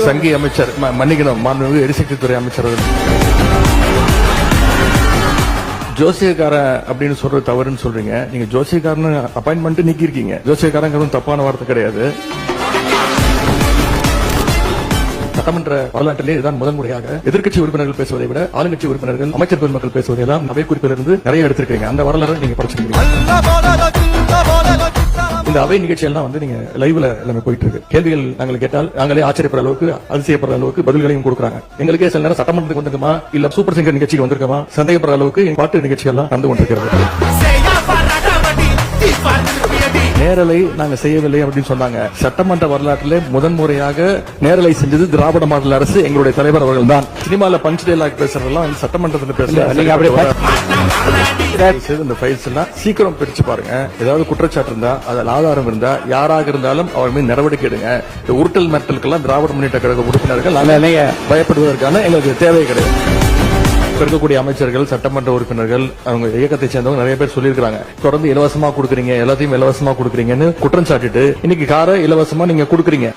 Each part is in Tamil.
சங்கி அமைச்சர் மன்னிக்கணும், மாண்புமிகு எரிசக்தித்துறை அமைச்சர் ஜோசியக்காரன் அப்படின்னு சொல்றது தவறுன்னு சொல்றீங்க. நீங்க ஜோசியக்காரன் அப்பாயின்மெண்ட் நீக்கி இருக்கீங்க. ஜோசியக்காரன் தப்பான வார்த்தை கிடையாது. சட்டமன்ற வரலாற்றிலே இதுதான் முதல் முறையாக எதிர்க்கட்சி உறுப்பினர்கள் பேசுவதை விட ஆளுங்கட்சி உறுப்பினர்கள், அமைச்சர் பெருமக்கள் பேசுவதையெல்லாம் அவை குறிப்பிலிருந்து நிறைய எடுத்திருக்கீங்க. அந்த வரலாறு நீங்க படிச்சிருக்கீங்க. இந்த அவை நிகழ்ச்சியெல்லாம் நீங்க லைவ்ல எல்லாமே போயிட்டு இருக்கு. கேள்விகள் நாங்கள் கேட்டால் நாங்களே ஆச்சரியப்படுற அளவுக்கு, அதிசயப்படுற அளவுக்கு பதில்களையும் கொடுக்குறாங்க. எங்களுக்கே சில நேரம் சட்டமன்றத்துக்கு வந்திருக்கோமா இல்ல சூப்பர் சிங்கர் நிகழ்ச்சிக்கு வந்திருக்கோமா சந்தேகப்படுற அளவுக்கு பாட்டு நிகழ்ச்சி எல்லாம் நடந்து கொண்டிருக்கிறது. நேரலை நாங்க செய்யவில்லை அப்படின்னு சொன்னாங்க. சட்டமன்ற வரலாற்றிலே முதன்முறையாக நேரலை செஞ்சது திராவிட மாடல் அரசு, எங்களுடைய தலைவர் அவர்கள் தான். சினிமால பஞ்ச் டைலாக் பேசுறதெல்லாம் சட்டமன்றத்தில் பேசல. இந்த ஃபைல்ஸ் எல்லாம் சீக்கிரம் பிரிச்சு பாருங்க. ஏதாவது குற்றச்சாட்டு இருந்தா, அதில் ஆதாரம் இருந்தா, யாராக இருந்தாலும் அவர் மீது நடவடிக்கை எடுங்க. இந்த உருட்டல் மிரட்டலுக்கெல்லாம் திராவிட முன்னேற்ற கழக உறுப்பினர்கள் பயப்படுவதற்கான எங்களுக்கு தேவை கிடையாது. இருக்கக்கூடிய அமைச்சர்கள், சட்டமன்ற உறுப்பினர்கள், அவங்க இயக்கத்தை சேர்ந்தவங்க நிறைய பேர் சொல்லியிருக்காங்க, தொடர்ந்து இலவசமா கொடுக்குறீங்க, எல்லாத்தையும் இலவசமா கொடுக்குறீங்கன்னு குற்றம் சாட்டிட்டு இன்னைக்கு காரை இலவசமா நீங்க கொடுக்குறீங்க.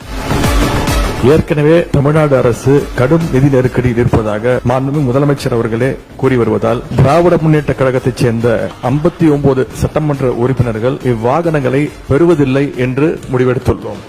ஏற்கனவே தமிழ்நாடு அரசு கடும் நிதி நெருக்கடியில் இருப்பதாக மாண்புமிகு முதலமைச்சர் அவர்களே கூறி வருவதால் திராவிட முன்னேற்ற கழகத்தைச் சேர்ந்த 59 சட்டமன்ற உறுப்பினர்கள் இவ்வாகனங்களை பெறுவதில்லை என்று முடிவெடுத்துள்ளோம்.